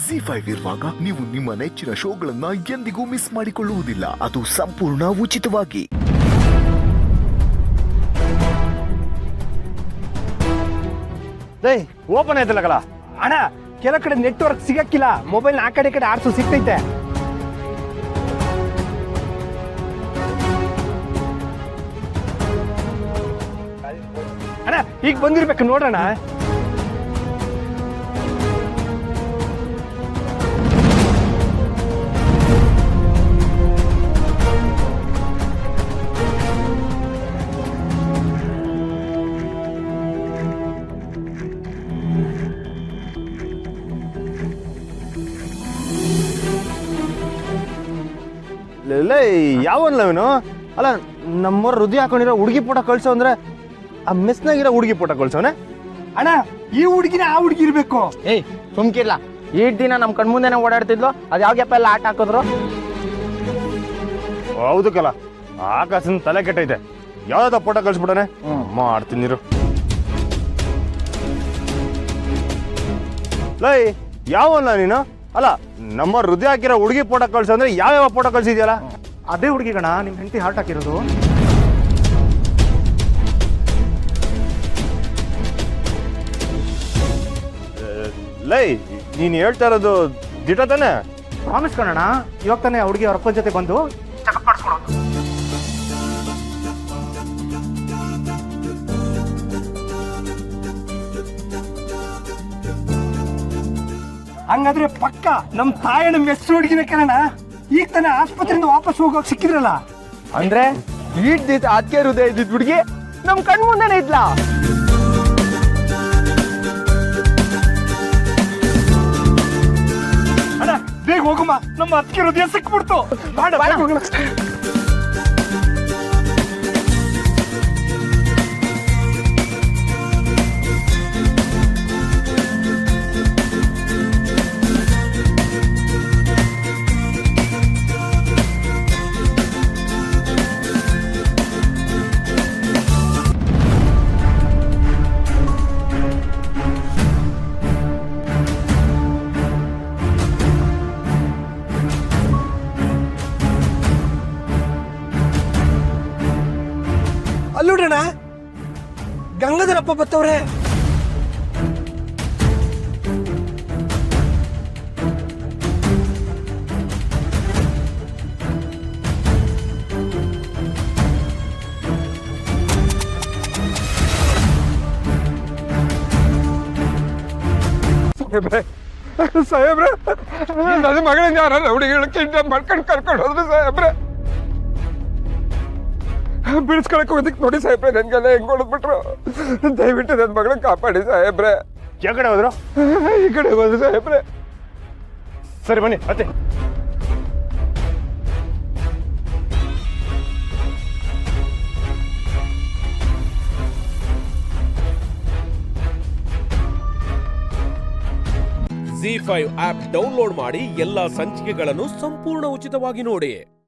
ZEE5 ಇರುವಾಗ ನೀವು ನಿಮ್ಮ ನೆಚ್ಚಿನ ಶೋಗಳನ್ನ ಎಂದಿಗೂ ಮಿಸ್ ಮಾಡಿಕೊಳ್ಳುವುದಿಲ್ಲ. ಅದು ಸಂಪೂರ್ಣ ಉಚಿತವಾಗಿ. ಓಪನ್ ಆಯ್ತಲ್ಲ ಅಣ್ಣ, ಕೆಲ ಕಡೆ ನೆಟ್ವರ್ಕ್ ಸಿಗಕ್ಕಿಲ್ಲ. ಮೊಬೈಲ್ ಆ ಕಡೆ ಆಡ್ಸು ಸಿಗ್ತೈತೆ. ಅಣ್ಣ ಈಗ ಬಂದಿರ್ಬೇಕು ನೋಡೋಣ. ಯಾವನ್ಲ ಇವನು? ಅಲ್ಲ, ನಮ್ಮವ್ರ ಹೃದಯ ಹಾಕೊಂಡಿರೋ ಹುಡುಗಿ ಫೋಟೋ ಕಳ್ಸೋ ಅಂದ್ರೆ ಆ ಮೆಸ್ನಾಗಿರೋ ಹುಡುಗಿ ಫೋಟೋ ಕಳ್ಸೋನೆ. ಅಣ್ಣ, ಈ ಹುಡುಗಿನ ಆ ಹುಡುಗಿ ಇರ್ಬೇಕು. ಏಯ್ ಸುಮ್ಕಿರ್ಲ, ಈ ದಿನ ನಮ್ ಕಣ್ಮುಂದೆನೆ ಓಡಾಡ್ತಿದ್ಲು. ಅದ್ ಯಾವ ಗ್ಯಾಪ್ ಎಲ್ಲ ಆಟ ಹಾಕಿದ್ರು. ಹೌದು ಕಲ, ಆಕಾಶನ ತಲೆ ಕೆಟ್ಟೈತೆ. ಯಾವ್ದಾದ ಫೋಟೋ ಕಳ್ಸ್ಬಿಡನೆ, ಮಾಡ್ತೀನಿ ನೀರು. ಲೈ ಯಾವಲ್ಲ ನೀನು? ಅಲ್ಲ, ನಮ್ಮ ಹೃದಯ ಹಾಕಿರೋ ಹುಡುಗಿ ಫೋಟೋ ಕಳ್ಸೋ ಅಂದ್ರೆ ಯಾವ್ಯಾವ ಫೋಟೋ ಕಳ್ಸಿದ್ಯಲ್ಲ? ಅದೇ ಹುಡುಗಿ ಗಣ, ನಿಮ್ ಹೆಂಡತಿ ಹಾರ್ಟ್ ಹಾಕಿರೋದು. ಲೈ ನೀನ್ ಹೇಳ್ತಾ ಇರೋದು ದಿಟ ತಾನೆ? ಪ್ರಾಮಿಸ್ ಕಣಣ್ಣ, ಇವಾಗ ತಾನೆ ಹುಡುಗಿ ಅವ್ರ ಅಪ್ಪನ ಜೊತೆ ಬಂದು ಚೆಕಪ್ ಮಾಡಿಸ್ಕೊಡೋದು. ಹಂಗಾದ್ರೆ ಪಕ್ಕ ನಮ್ ತಾಯಣ್ಣ ಮೆಸ್ ಹುಡುಗಿನ ಕಣ. ಈಗ ತಾನೆ ಆಸ್ಪತ್ರೆಯಿಂದ ವಾಪಸ್ ಹೋಗೋಕ್ ಸಿಕ್ಕಿದ್ರಲ್ಲ. ಅಂದ್ರೆ ಈಟ್ ದಿವಸ ಅದಕ್ಕೆ ಹೃದಯ ಇದ್ದಿದ್ ಹುಡುಗಿ ನಮ್ ಕಣ್ಮುಂದೆನೆ ಇದ್ಲಾ? ಅಣ್ಣ ಬೇಗ ಹೋಗಮ್ಮ, ನಮ್ಮ ಅದಕ್ಕೆ ಹೃದಯ ಸಿಕ್ಬಿಡ್ತು. ಅಲ್ಲೋಡಣ, ಗಂಗಾಧರಪ್ಪ ಬತ್ತವ್ರೆ. ಸಾಹೇಬ್ರೆ, ನನ್ನ ಮಗಳಿಂದ ಯಾರ ಹುಡುಗಿಗಳು ಕಿಡ್ನಾಪ್ ಮಾಡ್ಕೊಂಡು ಕರ್ಕೊಂಡು ಹೋದ್ರು ಸಾಹೇಬ್ರೆ. ಬಿಡಿಸ್ಕೊಳಕ್ ಹೋದಕ್ಕೆ ನೋಡಿ ಸಾಹೇಬ್ರೆ, ನನ್ಗೆಲ್ಲ ಹೆಂಗ್ ಹೊಡೆದ್ಬಿಟ್ರು. ದಯವಿಟ್ಟು ನನ್ನ ಮಗಳನ್ನ ಕಾಪಾಡಿ ಸಾಹೇಬ್ರೆ. ಯಾವ ಕಡೆ ಹೋದ್ರು? ಈ ಕಡೆ ಹೋದ್ರು ಸಾಹೇಬ್ರೆ. ಸರಿ ಬನ್ನಿ ಅತ್ತೆ. ZEE5 ಆಪ್ ಡೌನ್ಲೋಡ್ ಮಾಡಿ ಎಲ್ಲಾ ಸಂಚಿಕೆಗಳನ್ನು ಸಂಪೂರ್ಣ ಉಚಿತವಾಗಿ ನೋಡಿ.